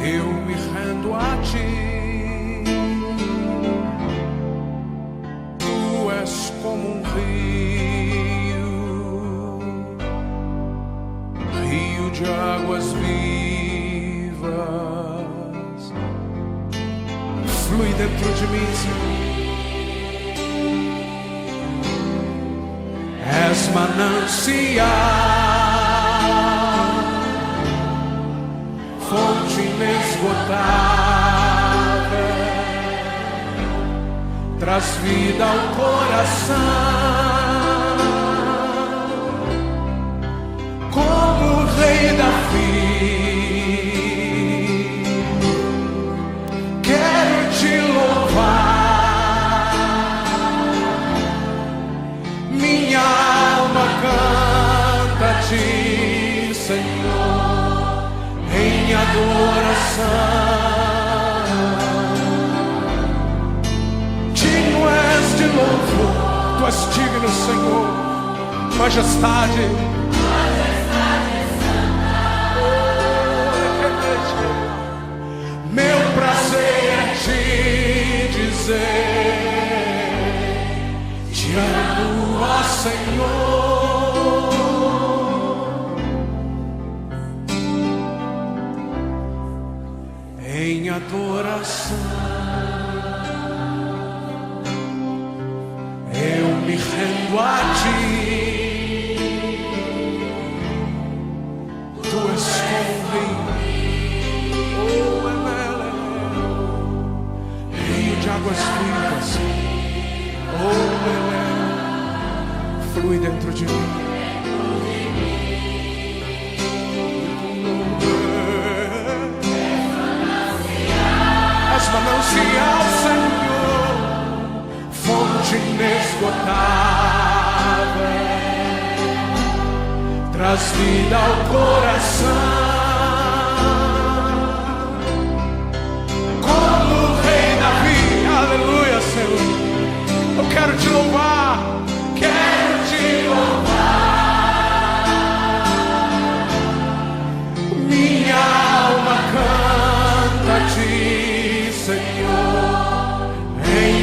eu me rendo a ti. Tu és como um rio de águas vivas, flui dentro de mim, Senhor. És manancial, fonte inesgotável, traz vida ao coração, como o rei Davi. Quero te louvar, minha alma canta a ti, Senhor, em adoração. Digno és de louvor, tu és digno, Senhor, majestade. Meu prazer é te dizer, te amo, ó Senhor. Em adoração eu me rendo a ti. Tu és como um rio de águas vivas, flui dentro de mim. És manancial, Senhor, fonte inesgotável, traz vida ao coração. Aleluia, Senhor. Eu quero te louvar, quero te louvar. Minha alma canta a ti, Senhor, em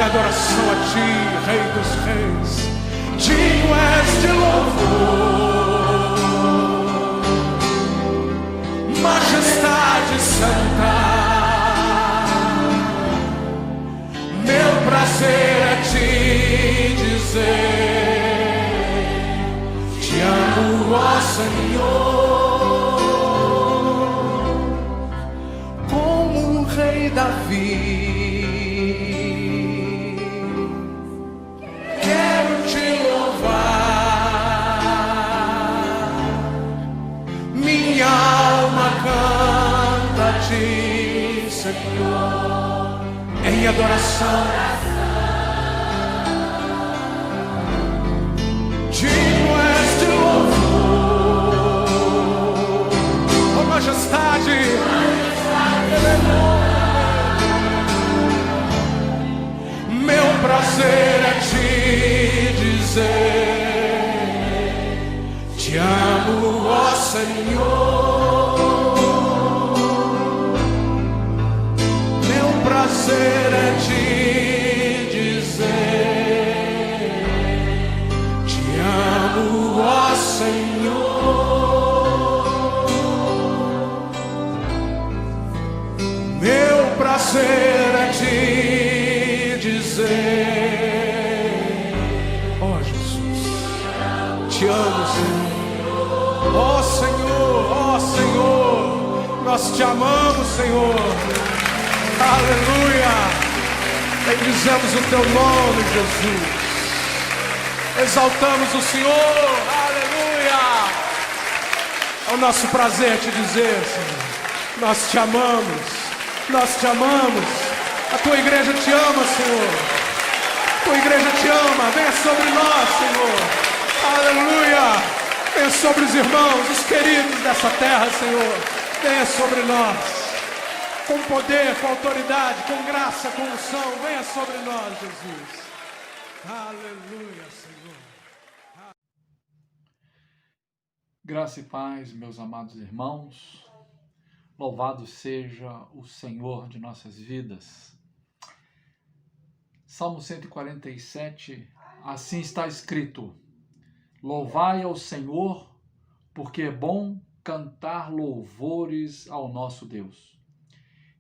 adoração a ti, Rei dos Reis. Digno és de louvor, majestade santa. Meu prazer é te dizer, te amo, ó Senhor, como um rei Davi. Quero te louvar, minha alma canta a ti, Senhor, em adoração. Digno és de louvor, oh majestade. Meu prazer é te dizer, te amo, ó Senhor. Meu prazer é te dizer, te amo, ó Senhor. Meu prazer é te dizer, ó Jesus, te amo, Senhor. Ó Senhor, ó Senhor, nós te amamos, Senhor. Aleluia. Bendizemos o teu nome, Jesus. Exaltamos o Senhor. Aleluia. É o nosso prazer te dizer, Senhor, nós te amamos. Nós te amamos. A tua igreja te ama, Senhor. A tua igreja te ama. Venha sobre nós, Senhor. Aleluia. Venha sobre os irmãos, os queridos dessa terra, Senhor. Venha sobre nós. Com poder, com autoridade, com graça, com unção. Venha sobre nós, Jesus. Aleluia, Senhor. Graça e paz, meus amados irmãos. Louvado seja o Senhor de nossas vidas. Salmo 147, assim está escrito: Louvai ao Senhor, porque é bom cantar louvores ao nosso Deus.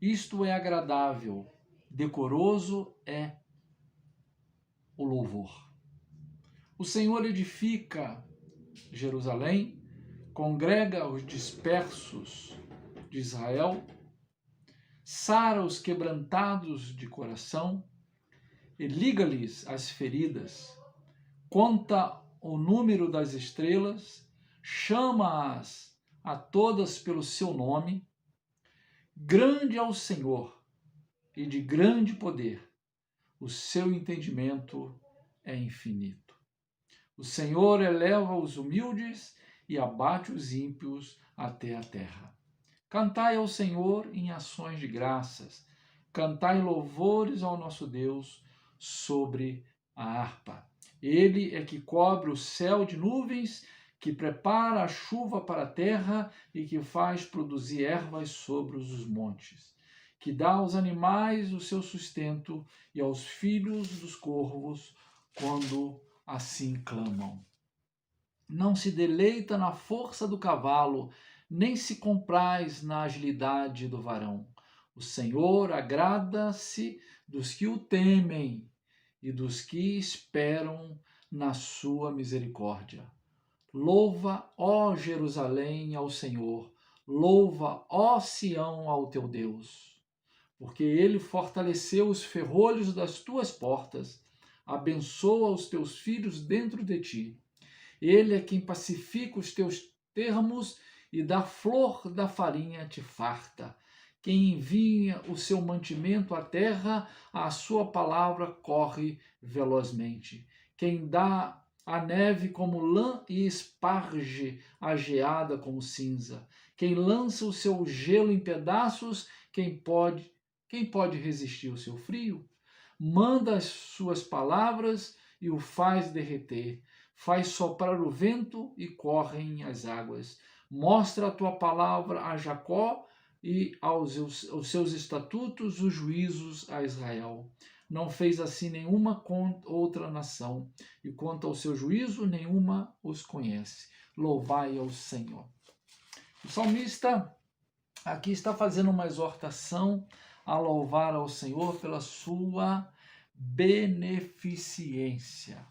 Isto é agradável, decoroso é o louvor. O Senhor edifica Jerusalém, congrega os dispersos de Israel, sara os quebrantados de coração e liga-lhes as feridas, conta o número das estrelas, chama-as a todas pelo seu nome. Grande é o Senhor e de grande poder, o seu entendimento é infinito. O Senhor eleva os humildes e abate os ímpios até a terra. Cantai ao Senhor em ações de graças, cantai louvores ao nosso Deus sobre a harpa. Ele é que cobre o céu de nuvens, que prepara a chuva para a terra e que faz produzir ervas sobre os montes, que dá aos animais o seu sustento e aos filhos dos corvos quando assim clamam. Não se deleita na força do cavalo, nem se compraz na agilidade do varão. O Senhor agrada-se dos que o temem e dos que esperam na sua misericórdia. Louva, ó Jerusalém, ao Senhor. Louva, ó Sião, ao teu Deus. Porque ele fortaleceu os ferrolhos das tuas portas, abençoa os teus filhos dentro de ti. Ele é quem pacifica os teus termos e da flor da farinha te farta. Quem envia o seu mantimento à terra, a sua palavra corre velozmente. Quem dá a neve como lã e esparge a geada como cinza. Quem lança o seu gelo em pedaços, quem pode resistir ao seu frio? Manda as suas palavras e o faz derreter. Faz soprar o vento e correm as águas. Mostra a tua palavra a Jacó e aos seus estatutos, os juízos a Israel. Não fez assim nenhuma outra nação, e quanto ao seu juízo, nenhuma os conhece. Louvai ao Senhor. O salmista aqui está fazendo uma exortação a louvar ao Senhor pela sua beneficência.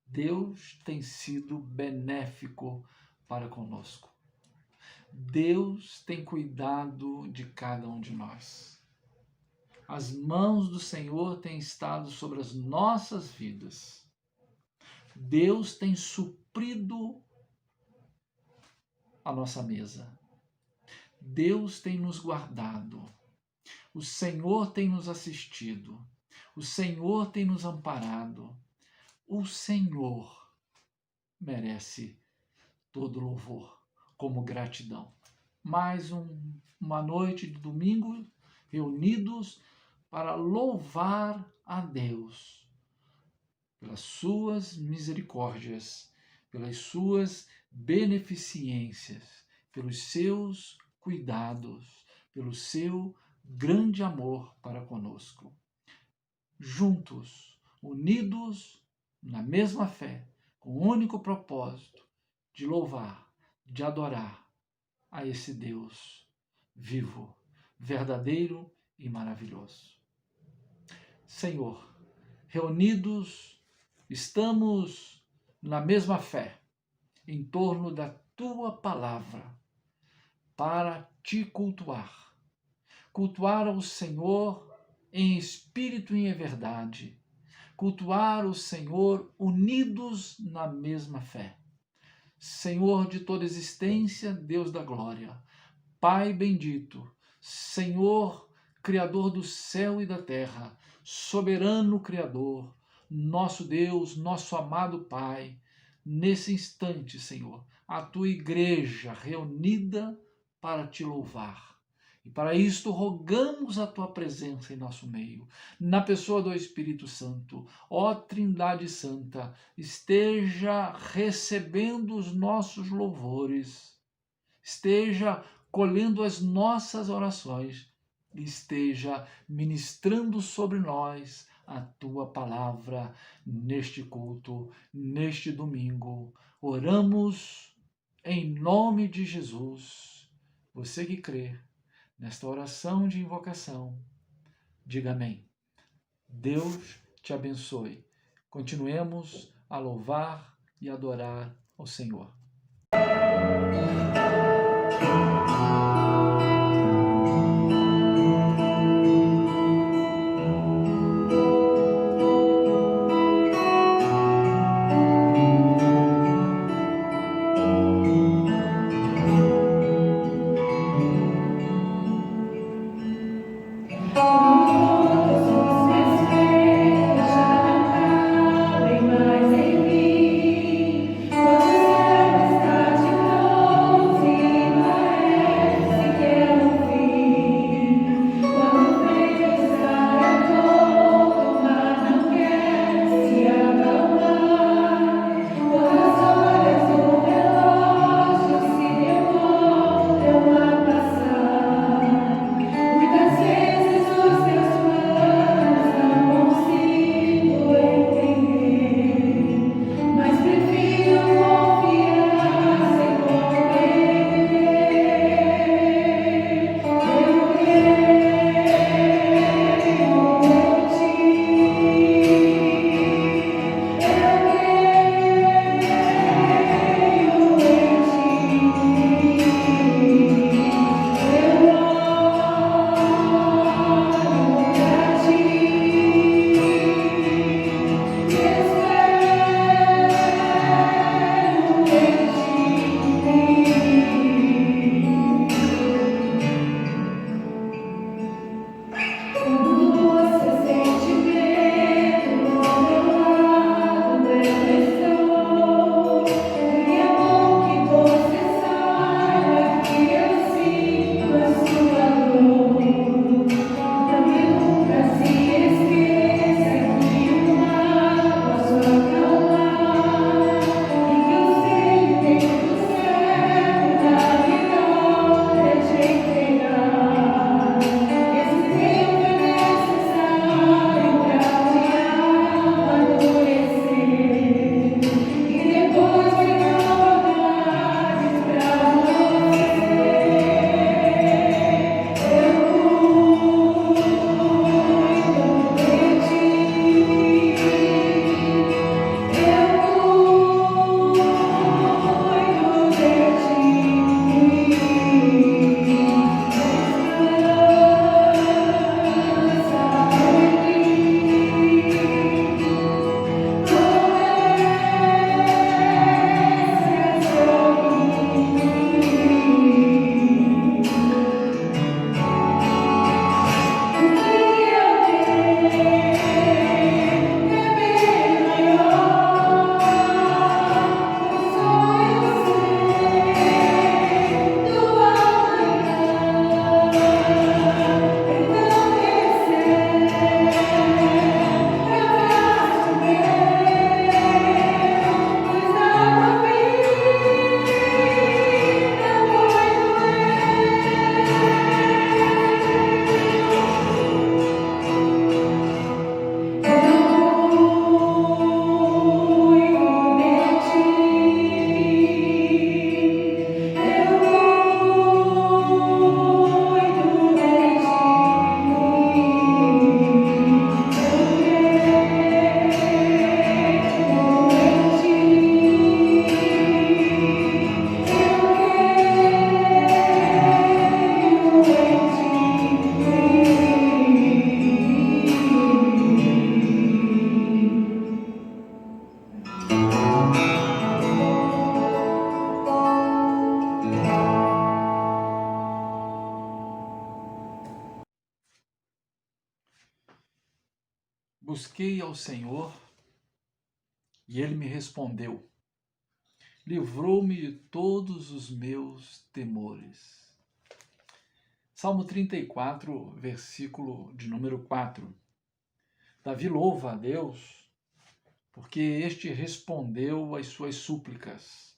Deus tem sido benéfico para conosco. Deus tem cuidado de cada um de nós. As mãos do Senhor têm estado sobre as nossas vidas. Deus tem suprido a nossa mesa. Deus tem nos guardado. O Senhor tem nos assistido. O Senhor tem nos amparado. O Senhor merece todo louvor como gratidão. Mais uma noite de domingo reunidos para louvar a Deus pelas suas misericórdias, pelas suas beneficências, pelos seus cuidados, pelo seu grande amor para conosco. Juntos, unidos na mesma fé, com o único propósito de louvar, de adorar a esse Deus vivo, verdadeiro e maravilhoso. Senhor, reunidos, estamos na mesma fé, em torno da tua palavra, para te cultuar. Cultuar ao Senhor em espírito e em verdade. Cultuar o Senhor unidos na mesma fé. Senhor de toda existência, Deus da glória, Pai bendito, Senhor, Criador do céu e da terra, soberano Criador, nosso Deus, nosso amado Pai, nesse instante, Senhor, a tua igreja reunida para te louvar. E para isto rogamos a tua presença em nosso meio, na pessoa do Espírito Santo. Ó Trindade Santa, esteja recebendo os nossos louvores, esteja colhendo as nossas orações, esteja ministrando sobre nós a tua palavra neste culto, neste domingo. Oramos em nome de Jesus. Você que crê nesta oração de invocação, diga amém. Deus te abençoe. Continuemos a louvar e adorar ao Senhor. Busquei ao Senhor e Ele me respondeu. Livrou-me de todos os meus temores. Salmo 34, versículo de número 4. Davi louva a Deus porque este respondeu às suas súplicas.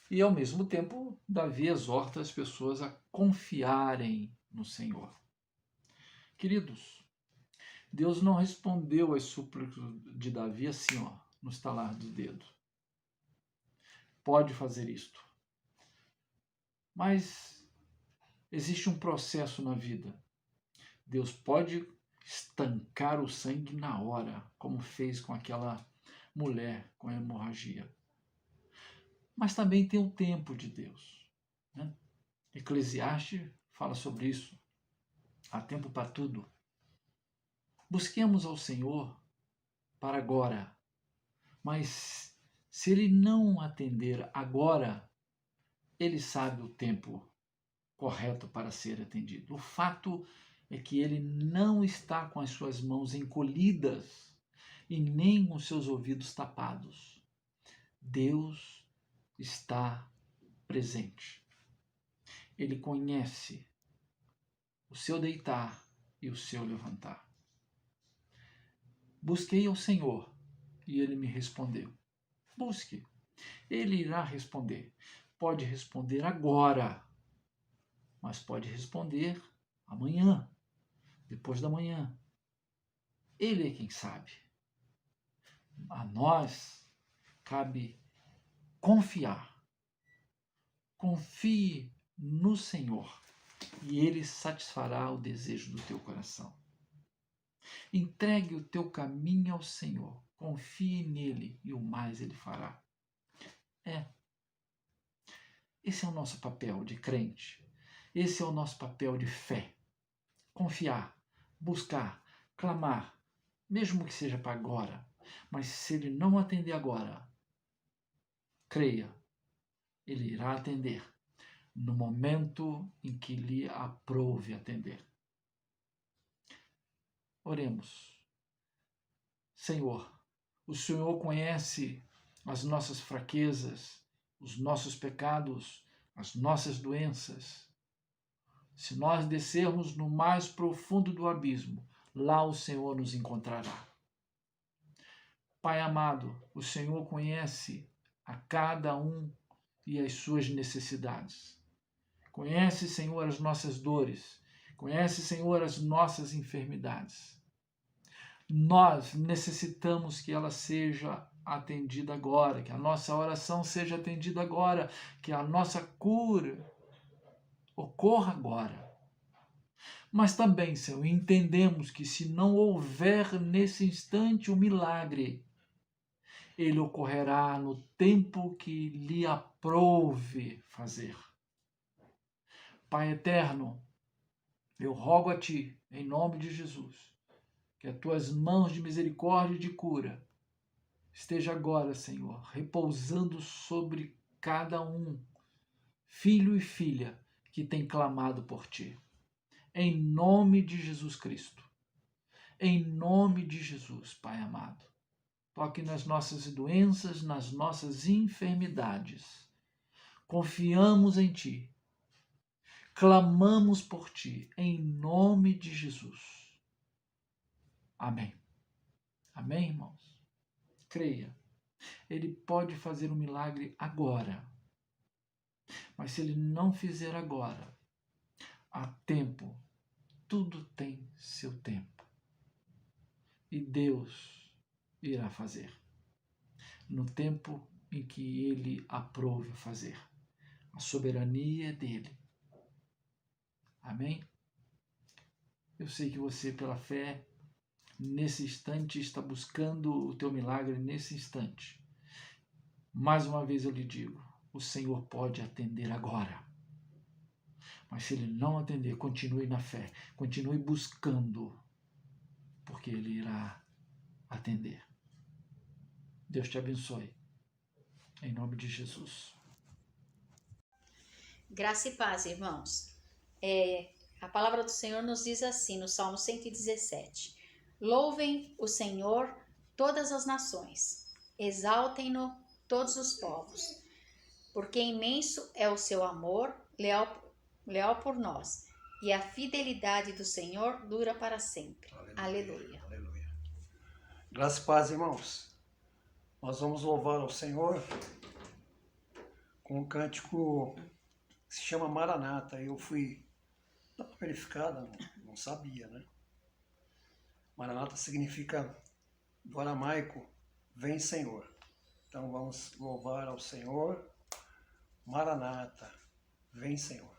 E, ao mesmo tempo, Davi exorta as pessoas a confiarem no Senhor. Queridos, Deus não respondeu às súplicas de Davi assim, no estalar do dedo. Pode fazer isto. Mas existe um processo na vida. Deus pode estancar o sangue na hora, como fez com aquela mulher com a hemorragia. Mas também tem o tempo de Deus, né? Eclesiastes fala sobre isso. Há tempo para tudo. Busquemos ao Senhor para agora. Mas se Ele não atender agora, Ele sabe o tempo correto para ser atendido. O fato é que Ele não está com as suas mãos encolhidas e nem com seus ouvidos tapados. Deus está presente. Ele conhece o seu deitar e o seu levantar. Busquei ao Senhor e Ele me respondeu. Busque. Ele irá responder. Pode responder agora, mas pode responder amanhã, depois da manhã. Ele é quem sabe. A nós cabe confiar. Confie no Senhor e Ele satisfará o desejo do teu coração. Entregue o teu caminho ao Senhor. Confie nele e o mais Ele fará. Esse é o nosso papel de crente. Esse é o nosso papel de fé. Confiar, buscar, clamar, mesmo que seja para agora. Mas se Ele não atender agora, creia, Ele irá atender no momento em que lhe aprouve atender. Oremos. Senhor, o Senhor conhece as nossas fraquezas, os nossos pecados, as nossas doenças. Se nós descermos no mais profundo do abismo, lá o Senhor nos encontrará. Pai amado, o Senhor conhece a cada um e as suas necessidades. Conhece, Senhor, as nossas dores. Conhece, Senhor, as nossas enfermidades. Nós necessitamos que ela seja atendida agora, que a nossa oração seja atendida agora, que a nossa cura ocorra agora. Mas também, Senhor, entendemos que se não houver nesse instante o milagre, ele ocorrerá no tempo que lhe aprouve fazer. Pai eterno, eu rogo a Ti, em nome de Jesus, que as Tuas mãos de misericórdia e de cura esteja agora, Senhor, repousando sobre cada um, filho e filha, que tem clamado por Ti. Em nome de Jesus Cristo. Em nome de Jesus, Pai amado. Toque nas nossas doenças, nas nossas enfermidades. Confiamos em Ti. Clamamos por Ti, em nome de Jesus. Amém. Amém, irmãos? Creia. Ele pode fazer um milagre agora. Mas se Ele não fizer agora, há tempo. Tudo tem seu tempo. E Deus irá fazer. No tempo em que Ele aprouve fazer. A soberania é dEle. Amém? Eu sei que você, pela fé, nesse instante, está buscando o teu milagre nesse instante. Mais uma vez eu lhe digo, o Senhor pode atender agora. Mas se Ele não atender, continue na fé, continue buscando, porque Ele irá atender. Deus te abençoe. Em nome de Jesus. Graça e paz, irmãos. A palavra do Senhor nos diz assim, no Salmo 117. Louvem o Senhor todas as nações, exaltem-no todos os povos, porque imenso é o seu amor, leal por nós, e a fidelidade do Senhor dura para sempre. Aleluia. Aleluia. Graças e paz, irmãos. Nós vamos louvar ao Senhor com um cântico que se chama Maranata. Eu fui dar uma verificada, não sabia, né? Maranata significa, do aramaico, vem Senhor. Então vamos louvar ao Senhor. Maranata, vem Senhor.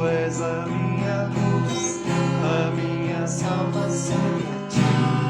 Tu és a minha luz, a minha salvação, a ti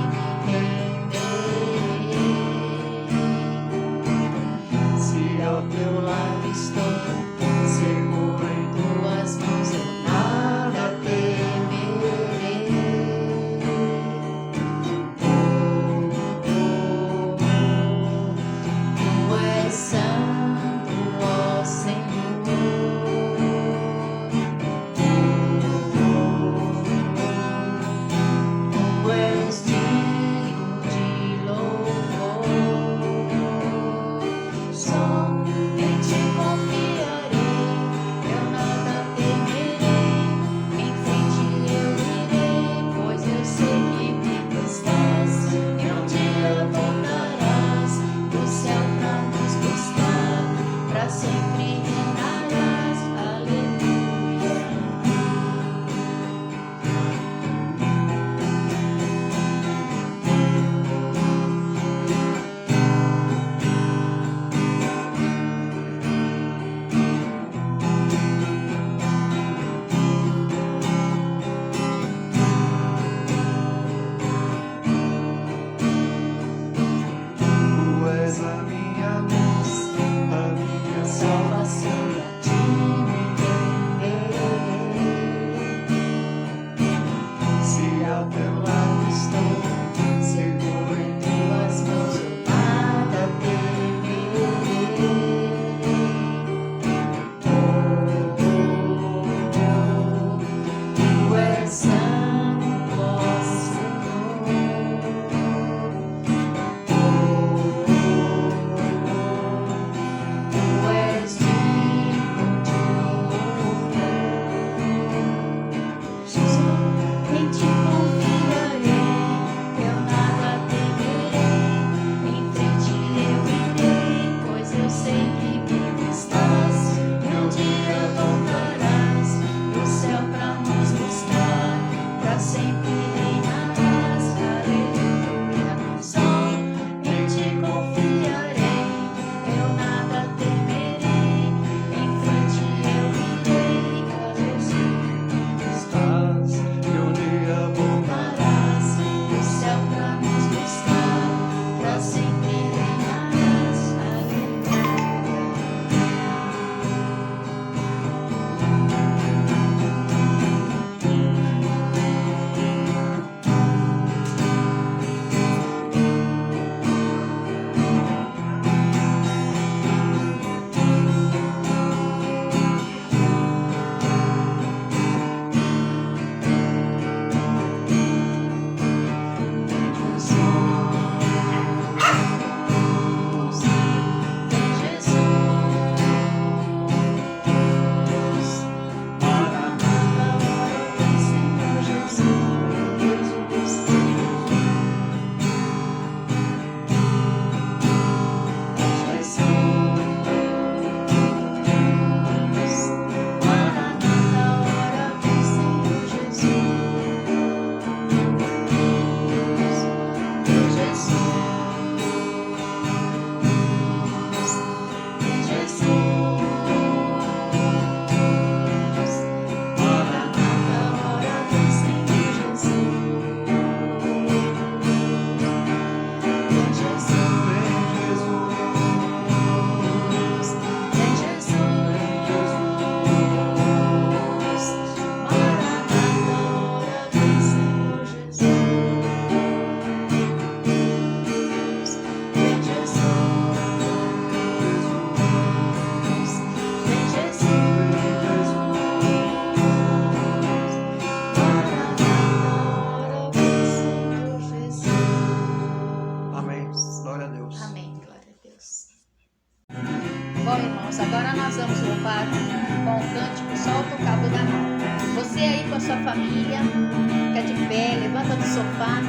família, fica de pé, levanta do sofá,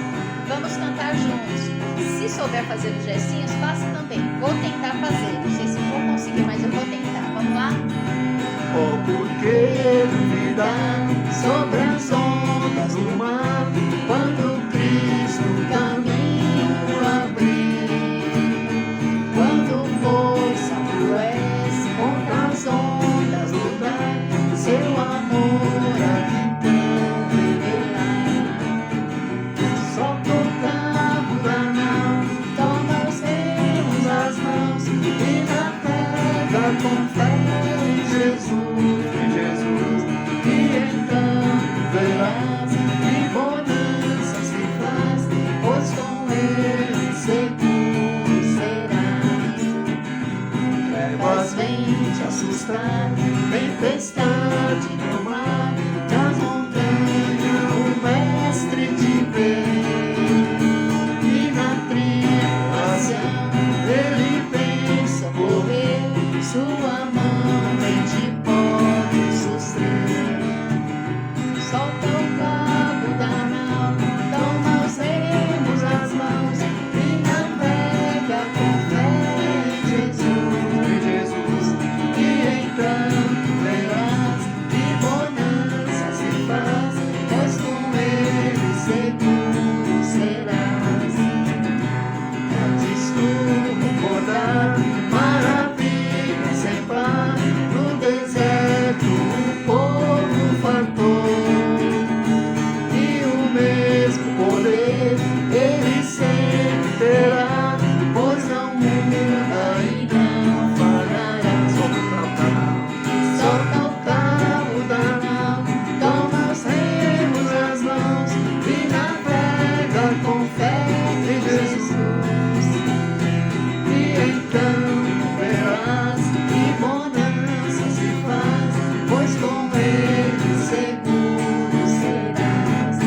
vamos cantar juntos. Se souber fazer os gestinhos, faça também. Vou tentar fazer, não sei se vou conseguir, mas eu vou tentar. Vamos lá? Oh, porque duvidar sobre as ondas do mar, quando Cristo o caminho abrir, quando força tu és contra as ondas lutar, seu amor aqui tão revelar. Solta o cabo da nau, toma os remos nas mãos e navega com fé em Jesus. E então verás que bonança se faz, pois com ele seguro serás. Trevas vêm te assustar, tempestade no mar, das montanhas o mestre te vê. E na tribulação ele pensa correr, sua mão nem te pode suster. Solta o cabo da nau, toma os remos nas mãos e navega com fé em Jesus. E então verás que bonança se faz, pois com ele seguro serás. Antes tu recordar maravilhas sem par, no deserto o povo fartou. E o mesmo poder ele sempre terá, pois não muda e não falhará. Solta o cabo da nau, toma os remos nas mãos e navega com fé em Jesus. E então verás que bonança se faz, pois com ele seguro serás.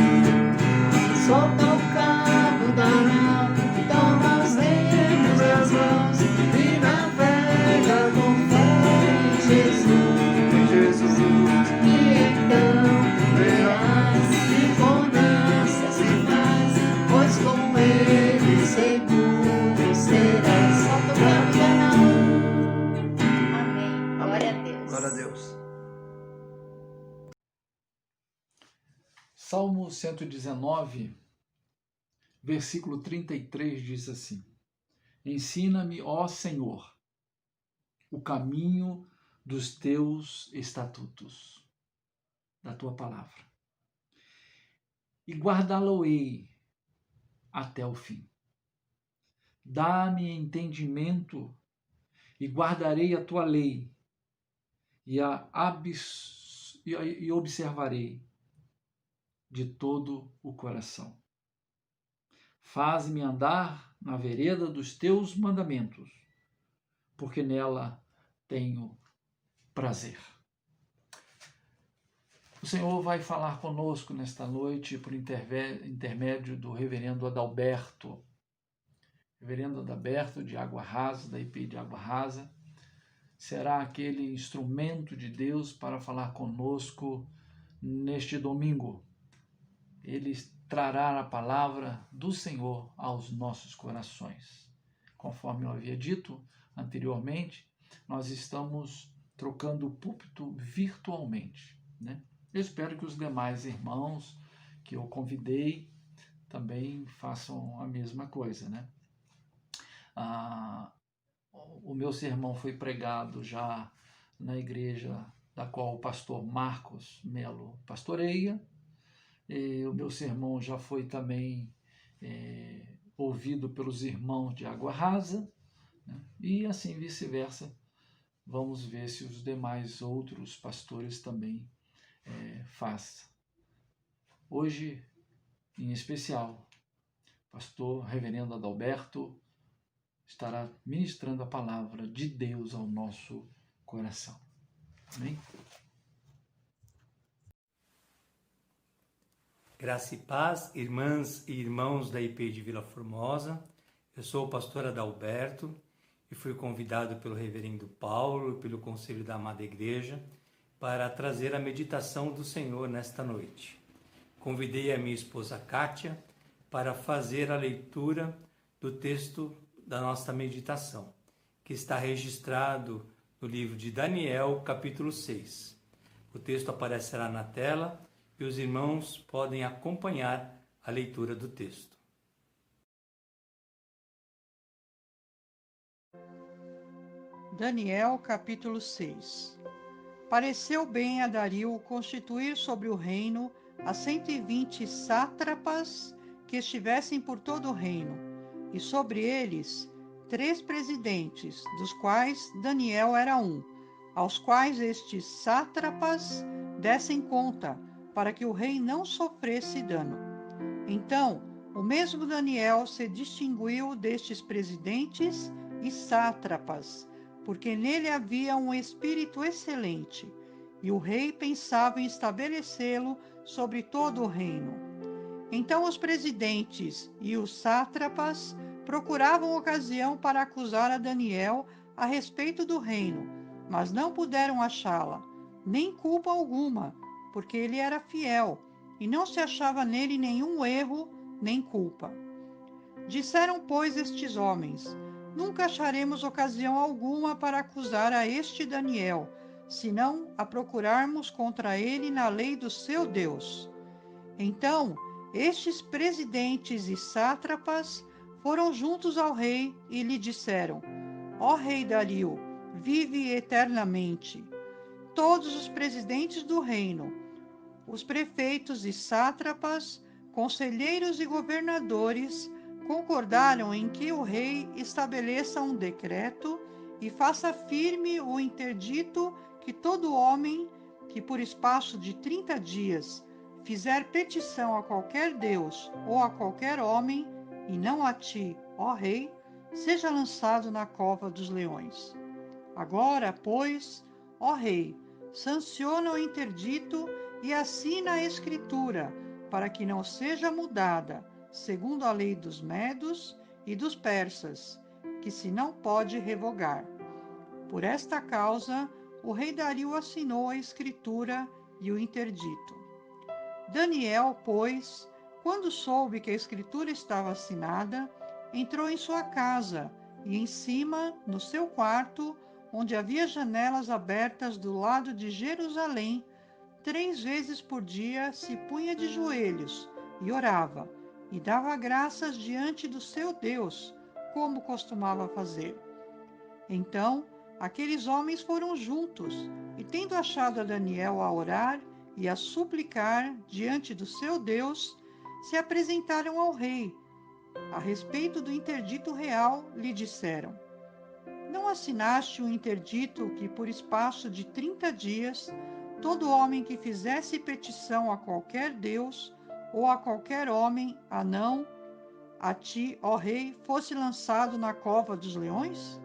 Solta o cabo da nau, toma os remos nas mãos e navega com fé em Jesus. E então verás que bonança se faz, pois com ele seguro serás. Solta o cabo da nau. Amém. Glória a Deus. Glória a Deus. Salmo 119, versículo 33 diz assim: Ensina-me, ó Senhor, o caminho dos teus estatutos, da tua palavra, e guardá-lo-ei até o fim. Dá-me entendimento e guardarei a tua lei e observarei de todo o coração. Faz-me andar na vereda dos teus mandamentos, porque nela tenho prazer. O Senhor vai falar conosco nesta noite por intermédio do reverendo Adalberto. Reverendo Adalberto de Água Rasa, da IP de Água Rasa, será aquele instrumento de Deus para falar conosco neste domingo. Ele trará a palavra do Senhor aos nossos corações. Conforme eu havia dito anteriormente, nós estamos trocando o púlpito virtualmente, né? Eu espero que os demais irmãos que eu convidei também façam a mesma coisa, né? O meu sermão foi pregado já na igreja da qual o pastor Marcos Melo pastoreia. E o meu sermão já foi também ouvido pelos irmãos de Água Rasa, né? E assim vice-versa. Vamos ver se os demais outros pastores também façam. Hoje, em especial, pastor reverendo Adalberto estará ministrando a palavra de Deus ao nosso coração. Amém? Graça e paz, irmãs e irmãos da IP de Vila Formosa. Eu sou o pastor Adalberto e fui convidado pelo reverendo Paulo e pelo conselho da amada igreja para trazer a meditação do Senhor nesta noite. Convidei a minha esposa Kátia para fazer a leitura do texto da nossa meditação, que está registrado no livro de Daniel, capítulo 6. O texto aparecerá na tela e os irmãos podem acompanhar a leitura do texto. Daniel, capítulo 6. Pareceu bem a Dario constituir sobre o reino as 120 sátrapas que estivessem por todo o reino, e sobre eles 3 presidentes, dos quais Daniel era um, aos quais estes sátrapas dessem conta, para que o rei não sofresse dano. Então, o mesmo Daniel se distinguiu destes presidentes e sátrapas, porque nele havia um espírito excelente, e o rei pensava em estabelecê-lo sobre todo o reino. Então os presidentes e os sátrapas procuravam ocasião para acusar a Daniel a respeito do reino, mas não puderam achá-la, nem culpa alguma, porque ele era fiel, e não se achava nele nenhum erro nem culpa. Disseram, pois, estes homens: nunca acharemos ocasião alguma para acusar a este Daniel, senão a procurarmos contra ele na lei do seu Deus. Então, estes presidentes e sátrapas foram juntos ao rei e lhe disseram: ó rei Dario, vive eternamente. Todos os presidentes do reino, os prefeitos e sátrapas, conselheiros e governadores concordaram em que o rei estabeleça um decreto e faça firme o interdito que todo homem que por espaço de 30 dias fizer petição a qualquer Deus ou a qualquer homem, e não a ti, ó rei, seja lançado na cova dos leões. Agora, pois, ó rei, sanciona o interdito e assina a escritura, para que não seja mudada, segundo a lei dos medos e dos persas, que se não pode revogar. Por esta causa, o rei Dario assinou a escritura e o interdito. Daniel, pois, quando soube que a escritura estava assinada, entrou em sua casa e em cima, no seu quarto, onde havia janelas abertas do lado de Jerusalém, 3 vezes por dia se punha de joelhos e orava, e dava graças diante do seu Deus, como costumava fazer. Então, aqueles homens foram juntos, e tendo achado a Daniel a orar e a suplicar diante do seu Deus, se apresentaram ao rei. A respeito do interdito real, lhe disseram: não assinaste o interdito que, por espaço de 30 dias, todo homem que fizesse petição a qualquer Deus ou a qualquer homem, a ti, ó rei, fosse lançado na cova dos leões?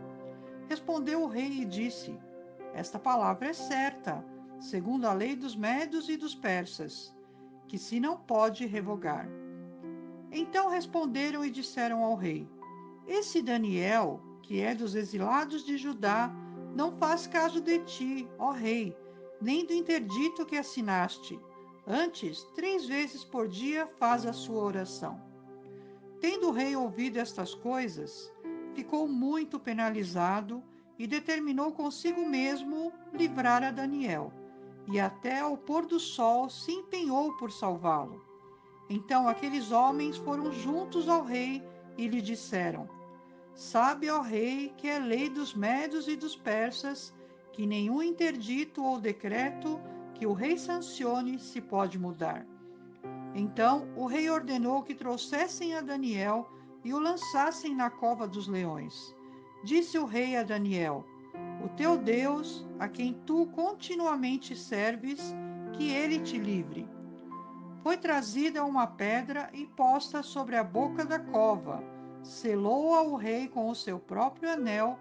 Respondeu o rei e disse: esta palavra é certa, segundo a lei dos medos e dos persas, que se não pode revogar. Então responderam e disseram ao rei: esse Daniel, que é dos exilados de Judá, não faz caso de ti, ó rei, nem do interdito que assinaste. Antes, 3 vezes por dia faz a sua oração. Tendo o rei ouvido estas coisas, ficou muito penalizado e determinou consigo mesmo livrar a Daniel, e até ao pôr do sol se empenhou por salvá-lo. Então aqueles homens foram juntos ao rei e lhe disseram: sabe, ó rei, que é lei dos medos e dos persas, que nenhum interdito ou decreto que o rei sancione se pode mudar. Então o rei ordenou que trouxessem a Daniel e o lançassem na cova dos leões. Disse o rei a Daniel: o teu Deus, a quem tu continuamente serves, que ele te livre. Foi trazida uma pedra e posta sobre a boca da cova, selou-a o rei com o seu próprio anel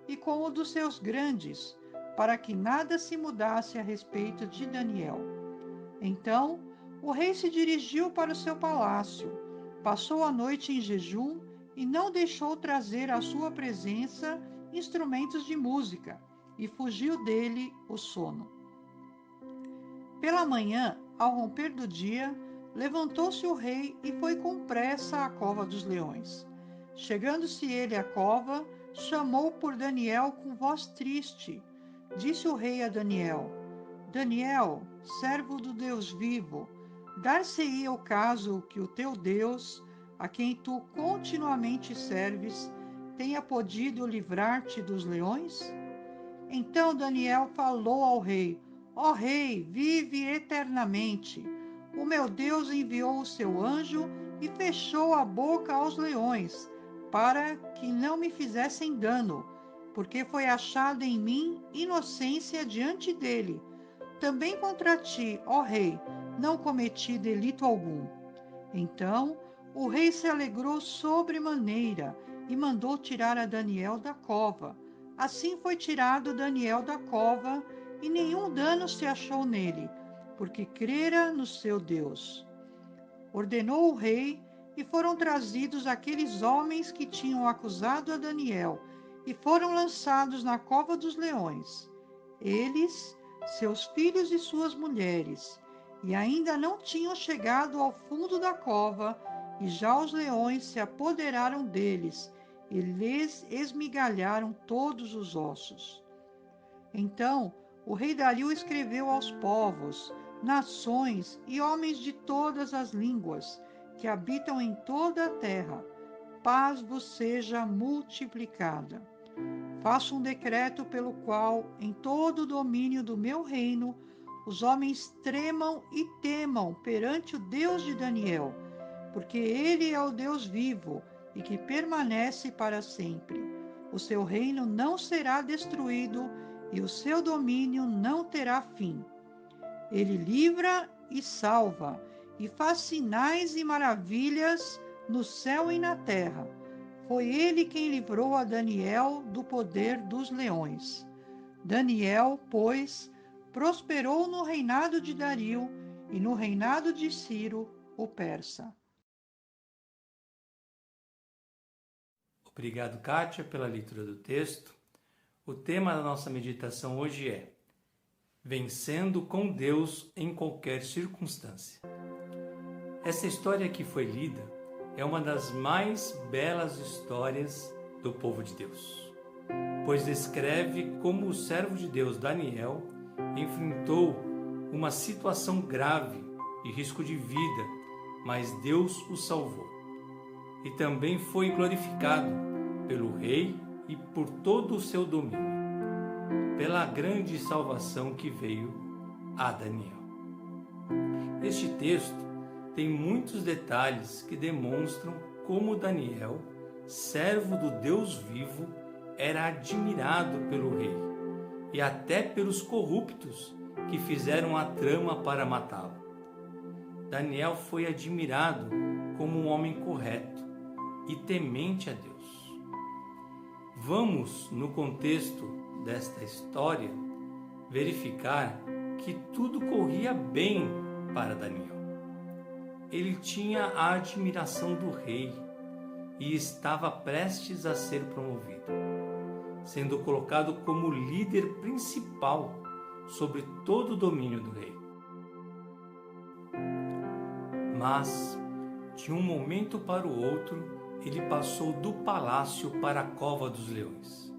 e com o dos seus grandes, para que nada se mudasse a respeito de Daniel. Então o rei se dirigiu para o seu palácio, passou a noite em jejum e não deixou trazer à sua presença instrumentos de música, e fugiu dele o sono. Pela manhã, ao romper do dia, levantou-se o rei e foi com pressa à cova dos leões. Chegando-se ele à cova, chamou por Daniel com voz triste. Disse o rei a Daniel: Daniel, servo do Deus vivo, dar-se-ia o caso que o teu Deus, a quem tu continuamente serves, tenha podido livrar-te dos leões? Então Daniel falou ao rei: Ó rei, vive eternamente. O meu Deus enviou o seu anjo e fechou a boca aos leões, para que não me fizessem dano, porque foi achada em mim inocência diante dele. Também contra ti, ó rei, não cometi delito algum. Então o rei se alegrou sobremaneira e mandou tirar a Daniel da cova. Assim foi tirado Daniel da cova, e nenhum dano se achou nele, porque crera no seu Deus. Ordenou o rei, e foram trazidos aqueles homens que tinham acusado a Daniel, e foram lançados na cova dos leões. Eles, seus filhos e suas mulheres, e ainda não tinham chegado ao fundo da cova, e já os leões se apoderaram deles, e lhes esmigalharam todos os ossos. Então o rei Dario escreveu aos povos, nações e homens de todas as línguas que habitam em toda a terra: paz vos seja multiplicada. Faço um decreto pelo qual, em todo o domínio do meu reino, os homens tremam e temam perante o Deus de Daniel, porque ele é o Deus vivo e que permanece para sempre. O seu reino não será destruído e o seu domínio não terá fim. Ele livra e salva, e faz sinais e maravilhas no céu e na terra. Foi ele quem livrou a Daniel do poder dos leões. Daniel, pois, prosperou no reinado de Dario e no reinado de Ciro, o persa. Obrigado, Kátia, pela leitura do texto. O tema da nossa meditação hoje é Vencendo com Deus em qualquer circunstância. Essa história que foi lida é uma das mais belas histórias do povo de Deus, pois descreve como o servo de Deus Daniel enfrentou uma situação grave de risco de vida, mas Deus o salvou. E também foi glorificado pelo rei e por todo o seu domínio, pela grande salvação que veio a Daniel. Este texto tem muitos detalhes que demonstram como Daniel, servo do Deus vivo, era admirado pelo rei e até pelos corruptos que fizeram a trama para matá-lo. Daniel foi admirado como um homem correto e temente a Deus. Vamos, no contexto desta história, verificar que tudo corria bem para Daniel. Ele tinha a admiração do rei e estava prestes a ser promovido, sendo colocado como líder principal sobre todo o domínio do rei. Mas, de um momento para o outro, ele passou do palácio para a cova dos leões.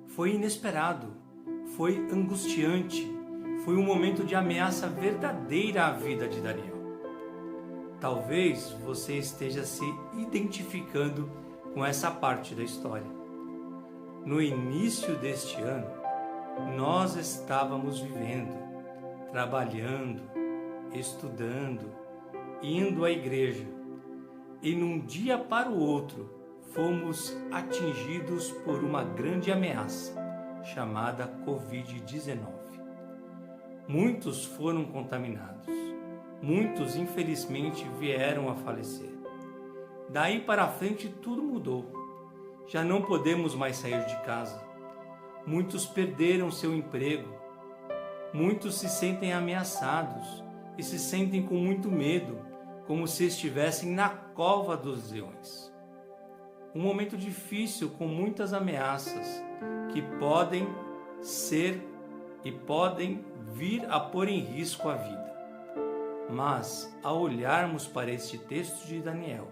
Foi inesperado, foi angustiante, foi um momento de ameaça verdadeira à vida de Daniel. Talvez você esteja se identificando com essa parte da história. No início deste ano, nós estávamos vivendo, trabalhando, estudando, indo à igreja, e num dia para o outro fomos atingidos por uma grande ameaça chamada Covid-19. Muitos foram contaminados, muitos infelizmente vieram a falecer. Daí para frente tudo mudou. Já não podemos mais sair de casa. Muitos perderam seu emprego. Muitos se sentem ameaçados e se sentem com muito medo, como se estivessem na cova dos leões. Um momento difícil com muitas ameaças que podem ser e podem vir a pôr em risco a vida. Mas, ao olharmos para este texto de Daniel,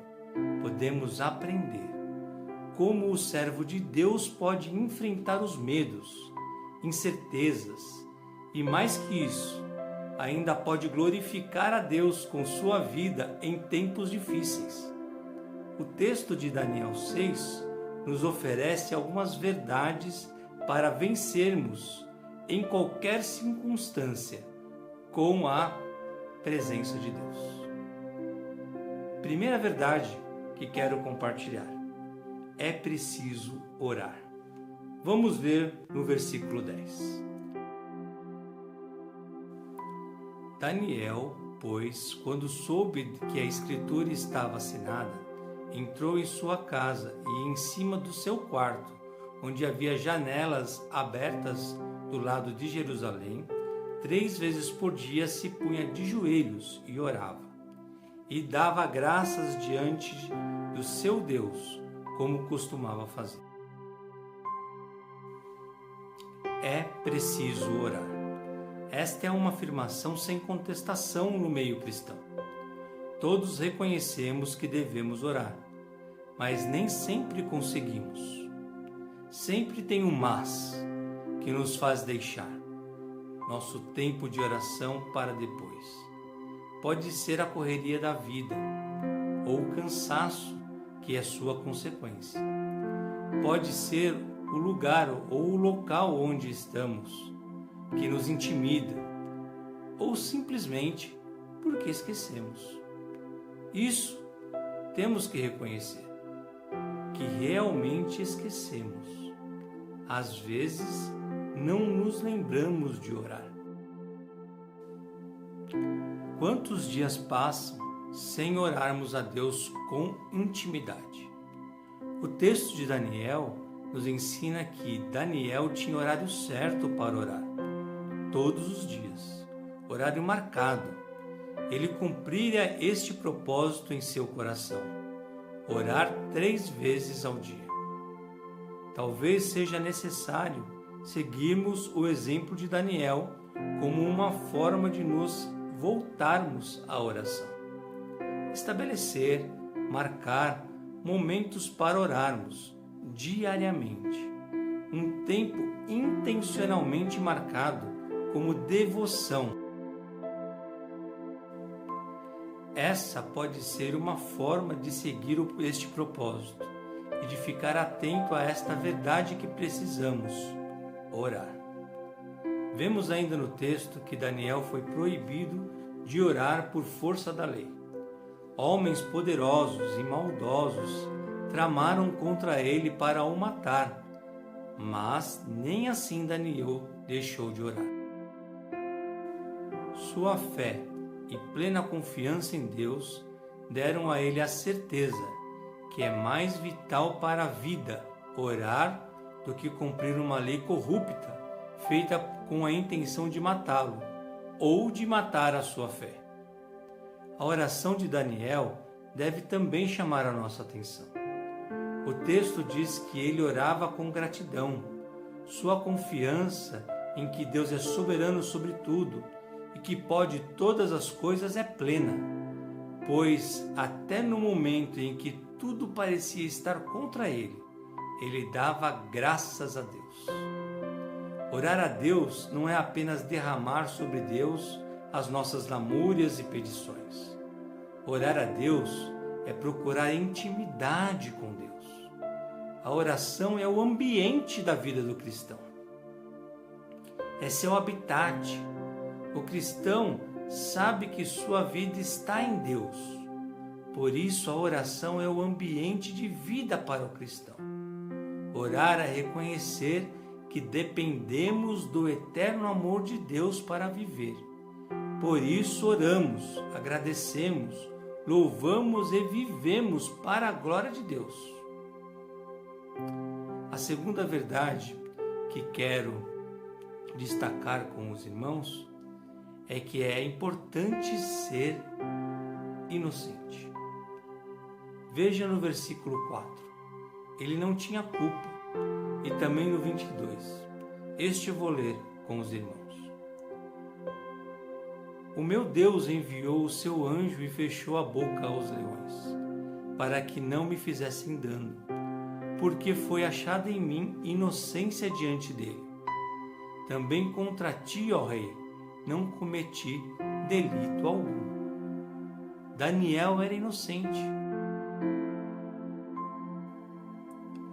podemos aprender como o servo de Deus pode enfrentar os medos, incertezas e, mais que isso, ainda pode glorificar a Deus com sua vida em tempos difíceis. O texto de Daniel 6 nos oferece algumas verdades para vencermos em qualquer circunstância com a presença de Deus. Primeira verdade que quero compartilhar: é preciso orar. Vamos ver no versículo 10. Daniel, pois, quando soube que a escritura estava assinada, entrou em sua casa e em cima do seu quarto, onde havia janelas abertas do lado de Jerusalém, 3 vezes por dia se punha de joelhos e orava, e dava graças diante do seu Deus, como costumava fazer. É preciso orar. Esta é uma afirmação sem contestação no meio cristão. Todos reconhecemos que devemos orar, mas nem sempre conseguimos. Sempre tem um mas que nos faz deixar nosso tempo de oração para depois. Pode ser a correria da vida ou o cansaço que é sua consequência. Pode ser o lugar ou o local onde estamos que nos intimida, ou simplesmente porque esquecemos. Isso temos que reconhecer, que realmente esquecemos. Às vezes não nos lembramos de orar. Quantos dias passam sem orarmos a Deus com intimidade? O texto de Daniel nos ensina que Daniel tinha horário certo para orar, todos os dias, horário marcado. Ele cumpria este propósito em seu coração: orar 3 vezes ao dia. Talvez seja necessário seguirmos o exemplo de Daniel como uma forma de nos voltarmos à oração. Estabelecer, marcar momentos para orarmos diariamente. Um tempo intencionalmente marcado como devoção. Essa pode ser uma forma de seguir este propósito e de ficar atento a esta verdade que precisamos: orar. Vemos ainda no texto que Daniel foi proibido de orar por força da lei. Homens poderosos e maldosos tramaram contra ele para o matar, mas nem assim Daniel deixou de orar. Sua fé e plena confiança em Deus deram a ele a certeza que é mais vital para a vida orar do que cumprir uma lei corrupta feita com a intenção de matá-lo ou de matar a sua fé. A oração de Daniel deve também chamar a nossa atenção. O texto diz que ele orava com gratidão. Sua confiança em que Deus é soberano sobre tudo e que pode todas as coisas é plena, pois até no momento em que tudo parecia estar contra ele, ele dava graças a Deus. Orar a Deus não é apenas derramar sobre Deus as nossas lamúrias e petições. Orar a Deus é procurar intimidade com Deus. A oração é o ambiente da vida do cristão. É seu habitat. O cristão sabe que sua vida está em Deus. Por isso, a oração é o ambiente de vida para o cristão. Orar é reconhecer que dependemos do eterno amor de Deus para viver. Por isso, oramos, agradecemos, louvamos e vivemos para a glória de Deus. A segunda verdade que quero destacar com os irmãos é que é importante ser inocente. Veja no versículo 4. Ele não tinha culpa. E também no 22. Este eu vou ler com os irmãos. O meu Deus enviou o seu anjo e fechou a boca aos leões, para que não me fizessem dano, porque foi achada em mim inocência diante dele. Também contra ti, ó rei, não cometi delito algum. Daniel era inocente.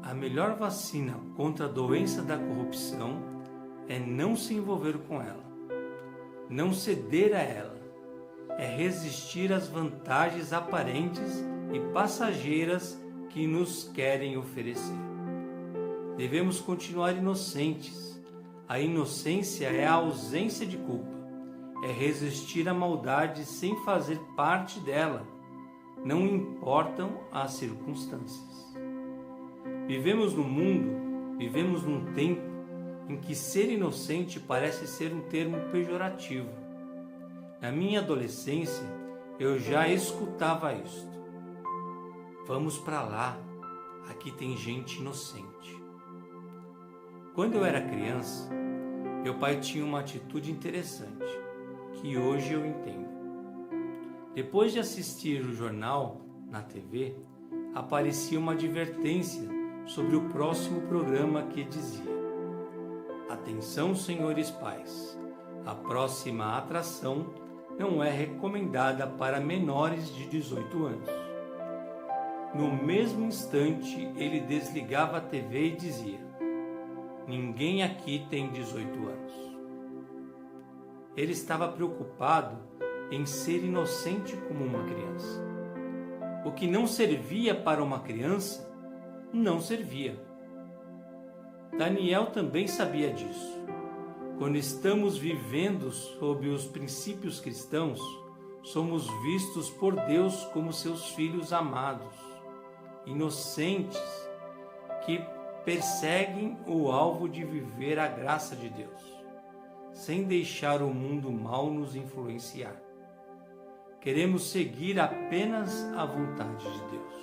A melhor vacina contra a doença da corrupção é não se envolver com ela, não ceder a ela, é resistir às vantagens aparentes e passageiras que nos querem oferecer. Devemos continuar inocentes. A inocência é a ausência de culpa, é resistir à maldade sem fazer parte dela, não importam as circunstâncias. Vivemos num tempo em que ser inocente parece ser um termo pejorativo. Na minha adolescência, eu já escutava isto. Vamos para lá, aqui tem gente inocente. Quando eu era criança, meu pai tinha uma atitude interessante, que hoje eu entendo. Depois de assistir o jornal na TV, aparecia uma advertência sobre o próximo programa que dizia: atenção, senhores pais, a próxima atração não é recomendada para menores de 18 anos. No mesmo instante, ele desligava a TV e dizia: ninguém aqui tem 18 anos. Ele estava preocupado em ser inocente como uma criança. O que não servia para uma criança, não servia. Daniel também sabia disso. Quando estamos vivendo sob os princípios cristãos, somos vistos por Deus como seus filhos amados, inocentes, que perseguem o alvo de viver a graça de Deus, sem deixar o mundo mal nos influenciar. Queremos seguir apenas a vontade de Deus.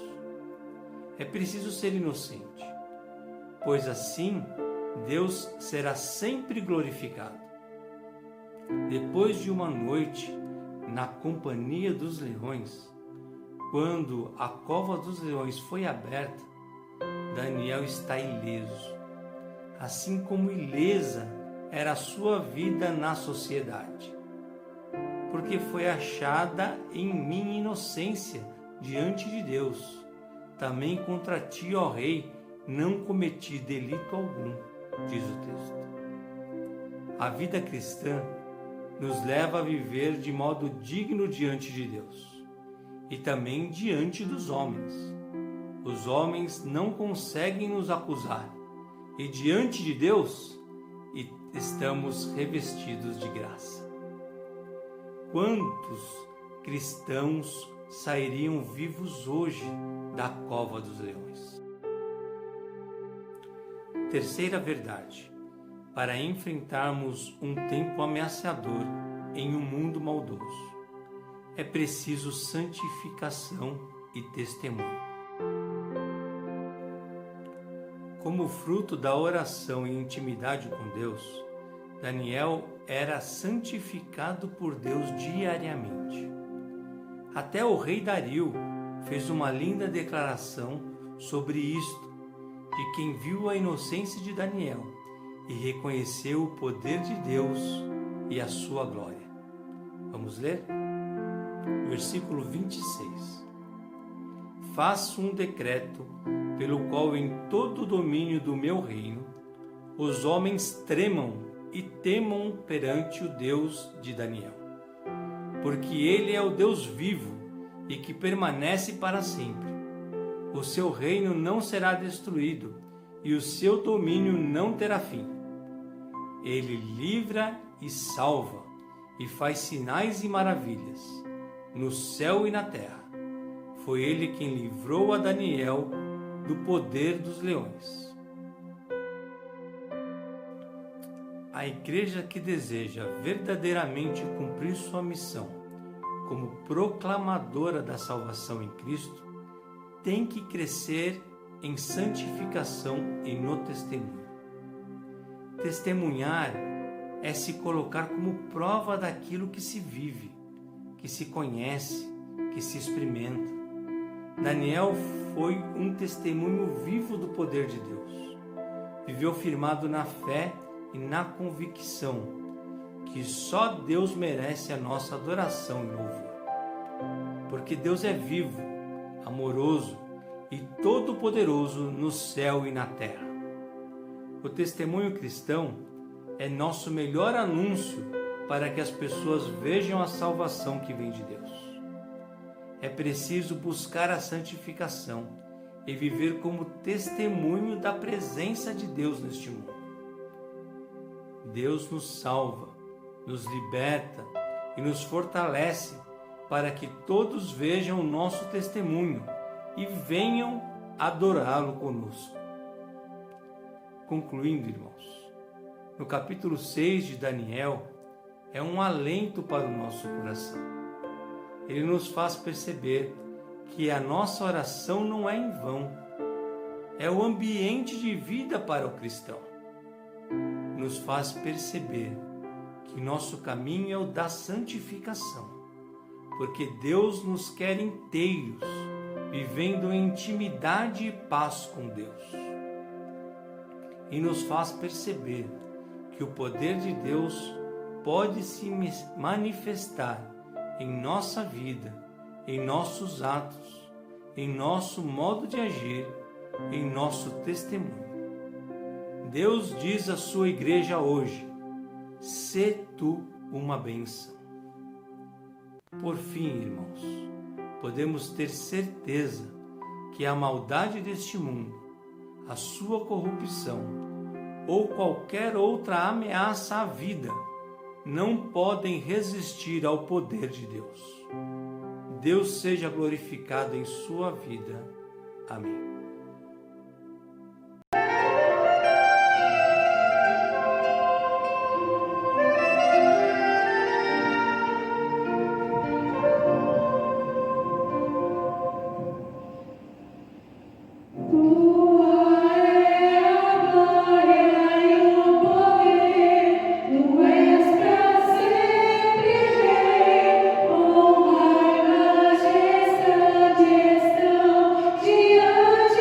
É preciso ser inocente, pois assim Deus será sempre glorificado. Depois de uma noite na companhia dos leões, quando a cova dos leões foi aberta, Daniel está ileso, assim como ilesa era a sua vida na sociedade, porque foi achada em mim inocência diante de Deus. Também contra ti, ó rei, não cometi delito algum, diz o texto. A vida cristã nos leva a viver de modo digno diante de Deus e também diante dos homens. Os homens não conseguem nos acusar e diante de Deus estamos revestidos de graça. Quantos cristãos sairiam vivos hoje da cova dos leões? Terceira verdade: para enfrentarmos um tempo ameaçador em um mundo maldoso, é preciso santificação e testemunho. Como fruto da oração e intimidade com Deus, Daniel era santificado por Deus diariamente. Até o rei Dario fez uma linda declaração sobre isto, de quem viu a inocência de Daniel e reconheceu o poder de Deus e a sua glória. Vamos ler? Versículo 26. Faço um decreto pelo qual em todo o domínio do meu reino os homens tremam e temam perante o Deus de Daniel, porque ele é o Deus vivo e que permanece para sempre. O seu reino não será destruído e o seu domínio não terá fim. Ele livra e salva e faz sinais e maravilhas no céu e na terra. Foi ele quem livrou a Daniel do poder dos leões. A igreja que deseja verdadeiramente cumprir sua missão como proclamadora da salvação em Cristo tem que crescer em santificação e no testemunho. Testemunhar é se colocar como prova daquilo que se vive, que se conhece, que se experimenta. Daniel foi um testemunho vivo do poder de Deus. Viveu firmado na fé e na convicção que só Deus merece a nossa adoração e louvor. Porque Deus é vivo, amoroso e todo-poderoso no céu e na terra. O testemunho cristão é nosso melhor anúncio para que as pessoas vejam a salvação que vem de Deus. É preciso buscar a santificação e viver como testemunho da presença de Deus neste mundo. Deus nos salva, nos liberta e nos fortalece para que todos vejam o nosso testemunho e venham adorá-lo conosco. Concluindo, irmãos, no capítulo 6 de Daniel é um alento para o nosso coração. Ele nos faz perceber que a nossa oração não é em vão. É o ambiente de vida para o cristão. Nos faz perceber que nosso caminho é o da santificação, porque Deus nos quer inteiros, vivendo em intimidade e paz com Deus. E nos faz perceber que o poder de Deus pode se manifestar em nossa vida, em nossos atos, em nosso modo de agir, em nosso testemunho. Deus diz à sua igreja hoje: sê tu uma bênção. Por fim, irmãos, podemos ter certeza que a maldade deste mundo, a sua corrupção ou qualquer outra ameaça à vida não podem resistir ao poder de Deus. Deus seja glorificado em sua vida. Amém. Diante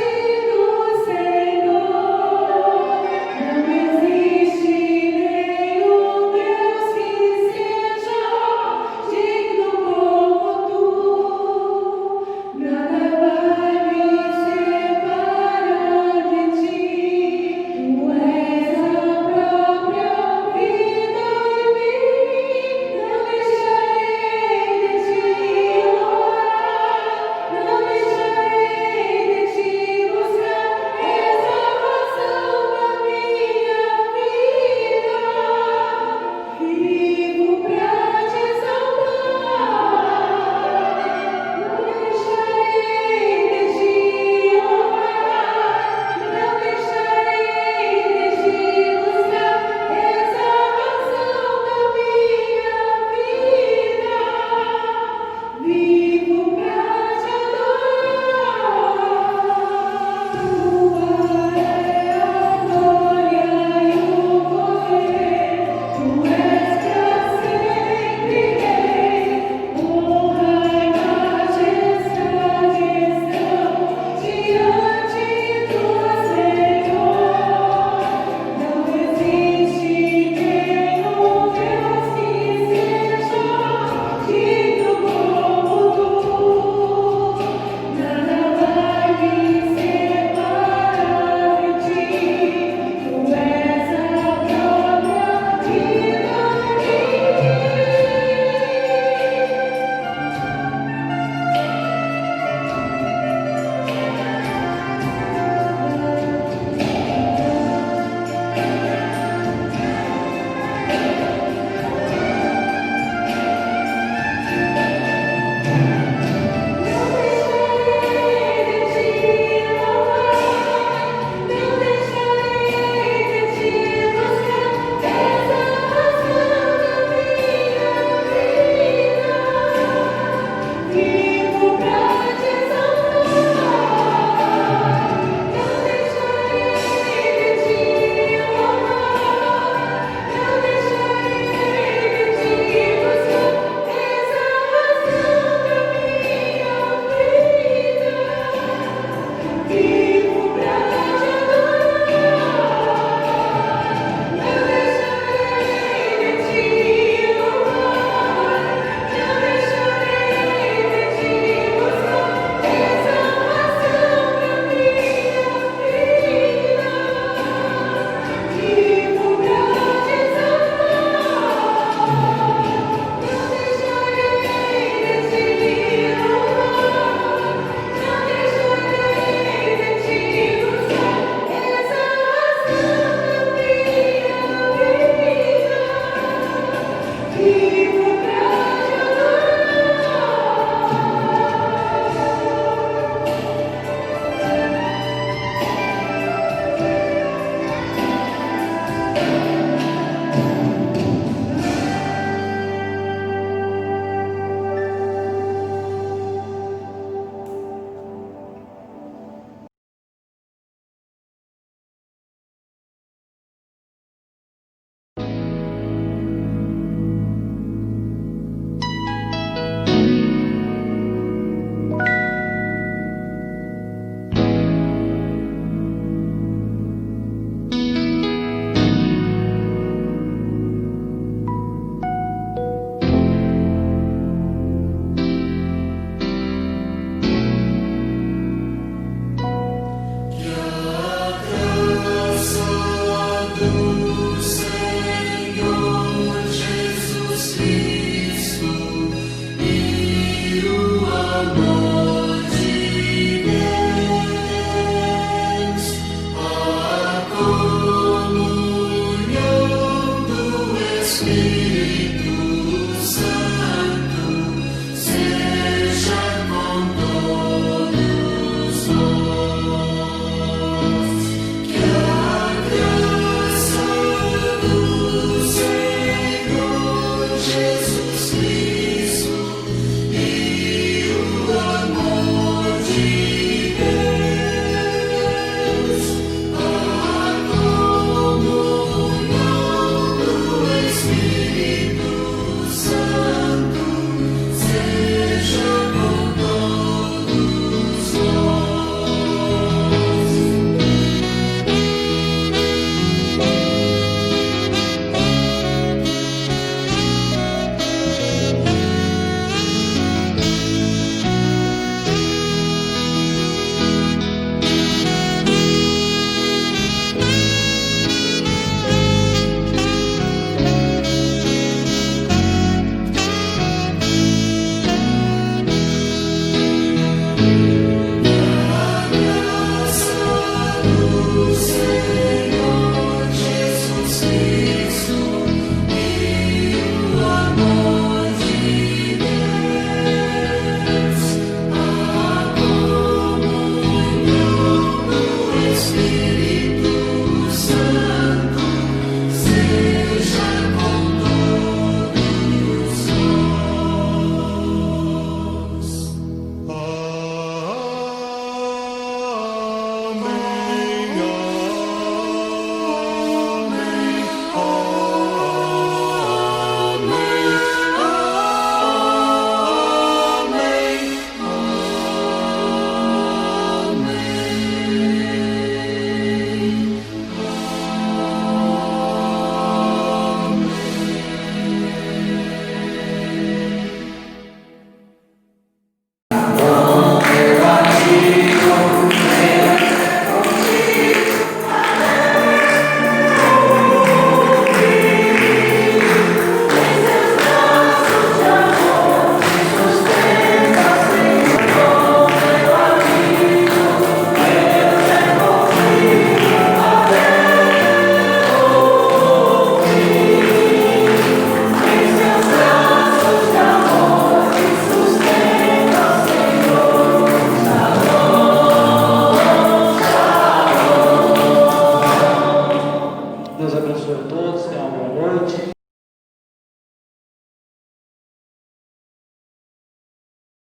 Deus abençoe a todos, tenham uma boa noite.